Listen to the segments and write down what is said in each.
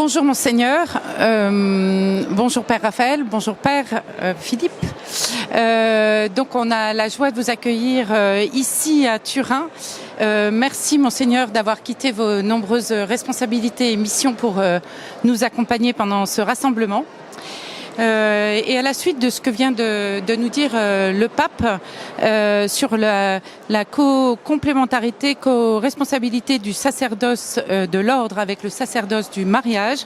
Bonjour Monseigneur, bonjour Père Raphaël, bonjour Père Philippe. Donc on a la joie de vous accueillir ici à Turin. Merci Monseigneur d'avoir quitté vos nombreuses responsabilités et missions pour nous accompagner pendant ce rassemblement. Et à la suite de ce que vient de nous dire le pape sur la complémentarité, co-responsabilité du sacerdoce de l'ordre avec le sacerdoce du mariage,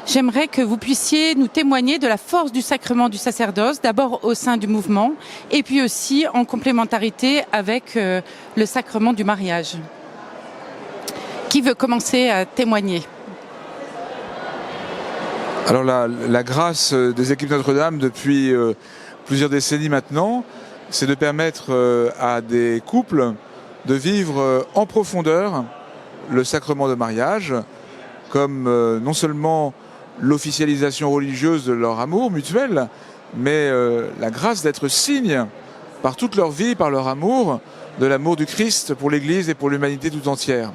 j'aimerais que vous puissiez nous témoigner de la force du sacrement du sacerdoce, d'abord au sein du mouvement, et puis aussi en complémentarité avec le sacrement du mariage. Qui veut commencer à témoigner ? Alors la grâce des équipes Notre-Dame depuis plusieurs décennies maintenant, c'est de permettre à des couples de vivre en profondeur le sacrement de mariage, comme non seulement l'officialisation religieuse de leur amour mutuel, mais la grâce d'être signe par toute leur vie, par leur amour, de l'amour du Christ pour l'Église et pour l'humanité tout entière.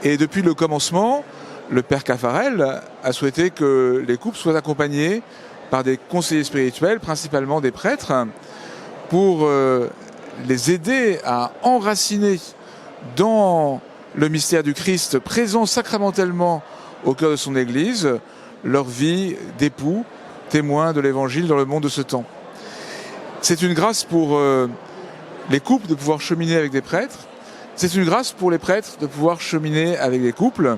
Et depuis le commencement, le Père Caffarel a souhaité que les couples soient accompagnés par des conseillers spirituels, principalement des prêtres, pour les aider à enraciner dans le mystère du Christ, présent sacramentellement au cœur de son Église, leur vie d'époux, témoins de l'Évangile dans le monde de ce temps. C'est une grâce pour les couples de pouvoir cheminer avec des prêtres, c'est une grâce pour les prêtres de pouvoir cheminer avec des couples,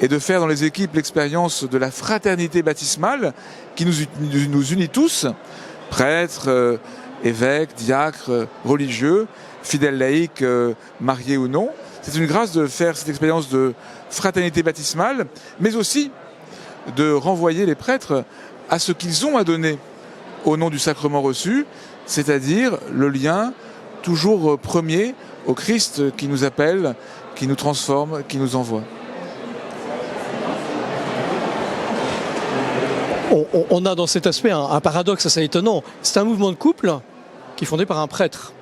et de faire dans les équipes l'expérience de la fraternité baptismale qui nous unit tous, prêtres, évêques, diacres, religieux, fidèles laïcs, mariés ou non. C'est une grâce de faire cette expérience de fraternité baptismale, mais aussi de renvoyer les prêtres à ce qu'ils ont à donner au nom du sacrement reçu, c'est-à-dire le lien toujours premier au Christ qui nous appelle, qui nous transforme, qui nous envoie. On a dans cet aspect un paradoxe assez étonnant. C'est un mouvement de couple qui est fondé par un prêtre.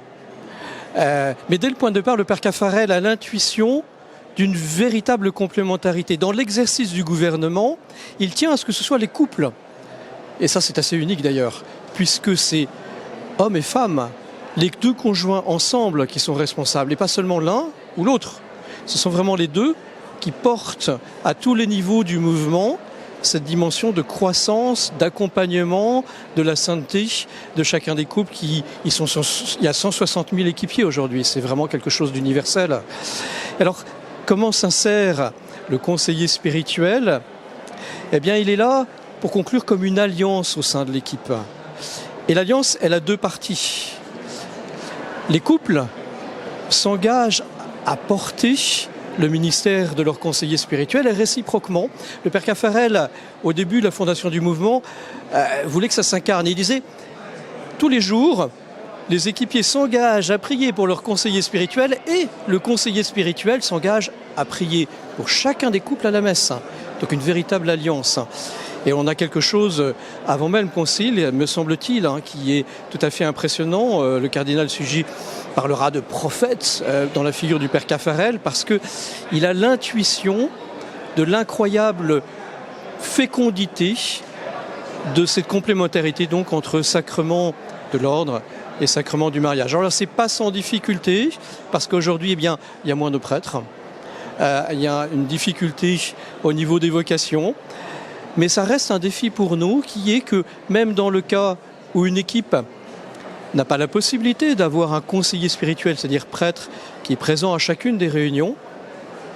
Mais dès le point de départ, le Père Caffarel a l'intuition d'une véritable complémentarité. Dans l'exercice du gouvernement, il tient à ce que ce soit les couples. Et ça, c'est assez unique d'ailleurs, puisque c'est hommes et femmes, les deux conjoints ensemble qui sont responsables, et pas seulement l'un ou l'autre. Ce sont vraiment les deux qui portent à tous les niveaux du mouvement cette dimension de croissance, d'accompagnement, de la sainteté de chacun des couples. Il y a 160 000 équipiers aujourd'hui, c'est vraiment quelque chose d'universel. Alors, comment s'insère le conseiller spirituel ? Eh bien, il est là pour conclure comme une alliance au sein de l'équipe. Et l'alliance, elle a deux parties. Les couples s'engagent à porter le ministère de leur conseiller spirituel et réciproquement. Le Père Caffarel, au début de la fondation du mouvement, voulait que ça s'incarne. Il disait, tous les jours, les équipiers s'engagent à prier pour leur conseiller spirituel et le conseiller spirituel s'engage à prier pour chacun des couples à la messe. Donc une véritable alliance. Et on a quelque chose, avant même le concile, me semble-t-il, qui est tout à fait impressionnant. Le cardinal Sugy parlera de prophète dans la figure du Père Caffarel, parce qu'il a l'intuition de l'incroyable fécondité de cette complémentarité donc entre sacrement de l'ordre et sacrement du mariage. Alors là, c'est pas sans difficulté, parce qu'aujourd'hui, eh bien, il y a moins de prêtres. Il y a une difficulté au niveau des vocations. Mais ça reste un défi pour nous, qui est que même dans le cas où une équipe n'a pas la possibilité d'avoir un conseiller spirituel, c'est-à-dire prêtre, qui est présent à chacune des réunions,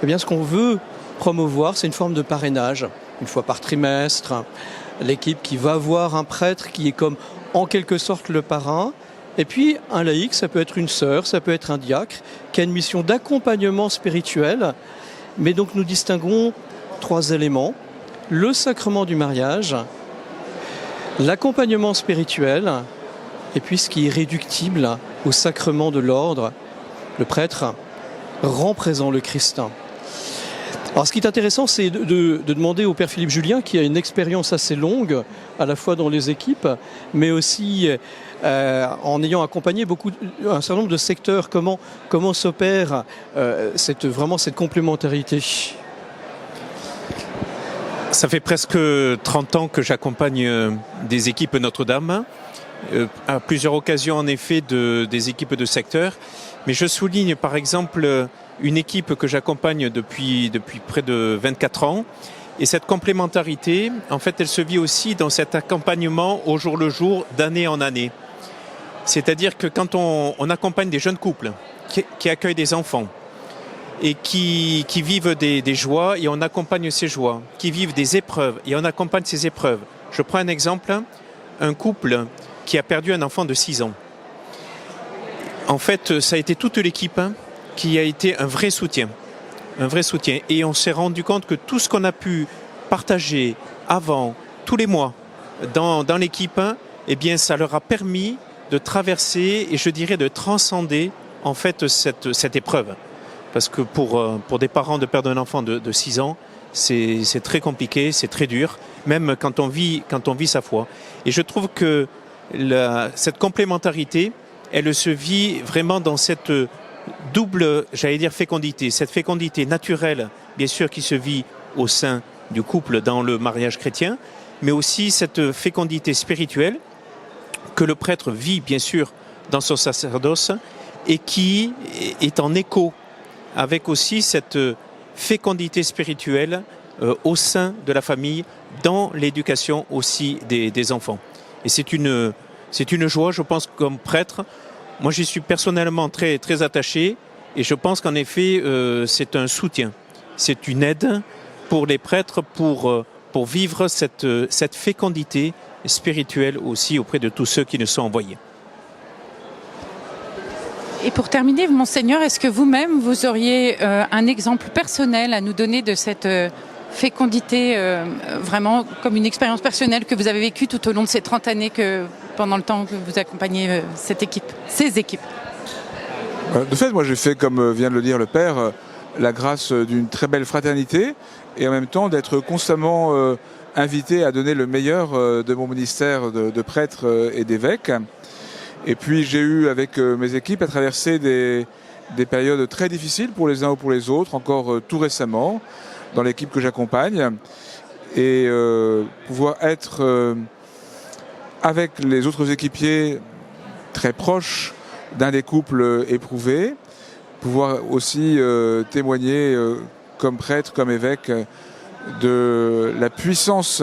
eh bien ce qu'on veut promouvoir, c'est une forme de parrainage, une fois par trimestre. L'équipe qui va voir un prêtre qui est comme en quelque sorte le parrain, et puis un laïc, ça peut être une sœur, ça peut être un diacre, qui a une mission d'accompagnement spirituel. Mais donc nous distinguons trois éléments: le sacrement du mariage, l'accompagnement spirituel, et puis ce qui est réductible au sacrement de l'ordre, le prêtre rend présent le Christ. Alors ce qui est intéressant, c'est de demander au Père Philippe Julien, qui a une expérience assez longue, à la fois dans les équipes, mais aussi en ayant accompagné un certain nombre de secteurs, comment s'opère vraiment cette complémentarité. Ça fait presque 30 ans que j'accompagne des équipes Notre-Dame, à plusieurs occasions en effet des équipes de secteur. Mais je souligne par exemple une équipe que j'accompagne depuis près de 24 ans. Et cette complémentarité, en fait, elle se vit aussi dans cet accompagnement au jour le jour, d'année en année. C'est-à-dire que quand on accompagne des jeunes couples qui accueillent des enfants, et qui vivent des joies et on accompagne ces joies, qui vivent des épreuves et on accompagne ces épreuves. Je prends un exemple, un couple qui a perdu un enfant de 6 ans. En fait, ça a été toute l'équipe qui a été un vrai soutien. Et on s'est rendu compte que tout ce qu'on a pu partager avant, tous les mois, dans l'équipe, eh bien, ça leur a permis de traverser et je dirais de transcender en fait cette épreuve. Parce que pour des parents de perdre un enfant de 6 ans, c'est très compliqué, c'est très dur, même quand on vit sa foi. Et je trouve que cette complémentarité, elle se vit vraiment dans cette double, j'allais dire, fécondité. Cette fécondité naturelle, bien sûr, qui se vit au sein du couple dans le mariage chrétien, mais aussi cette fécondité spirituelle que le prêtre vit, bien sûr, dans son sacerdoce et qui est en écho avec aussi cette fécondité spirituelle au sein de la famille, dans l'éducation aussi des enfants. Et c'est une joie, je pense, comme prêtre. Moi, j'y suis personnellement très, très attaché et je pense qu'en effet, c'est un soutien. C'est une aide pour les prêtres pour vivre cette fécondité spirituelle aussi auprès de tous ceux qui nous sont envoyés. Et pour terminer, Monseigneur, est-ce que vous-même, vous auriez un exemple personnel à nous donner de cette fécondité, vraiment comme une expérience personnelle que vous avez vécue tout au long de ces 30 années pendant le temps que vous accompagnez ces équipes? De fait, moi j'ai fait, comme vient de le dire le Père, la grâce d'une très belle fraternité et en même temps d'être constamment invité à donner le meilleur de mon ministère de prêtre et d'évêque. Et puis j'ai eu avec mes équipes à traverser des périodes très difficiles pour les uns ou pour les autres, encore tout récemment, dans l'équipe que j'accompagne. Et pouvoir être avec les autres équipiers très proches d'un des couples éprouvés, pouvoir aussi témoigner comme prêtre, comme évêque, de la puissance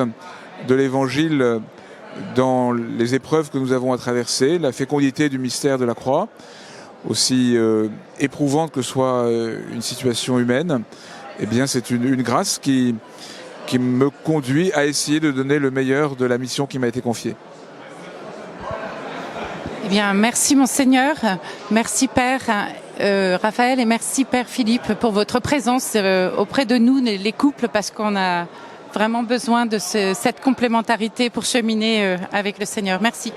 de l'Évangile dans les épreuves que nous avons à traverser, la fécondité du mystère de la croix, aussi éprouvante que soit une situation humaine, eh bien c'est une grâce qui me conduit à essayer de donner le meilleur de la mission qui m'a été confiée. Eh bien, merci Monseigneur, merci Père Raphaël et merci Père Philippe pour votre présence auprès de nous, les couples, parce qu'on a vraiment besoin de cette complémentarité pour cheminer avec le Seigneur. Merci.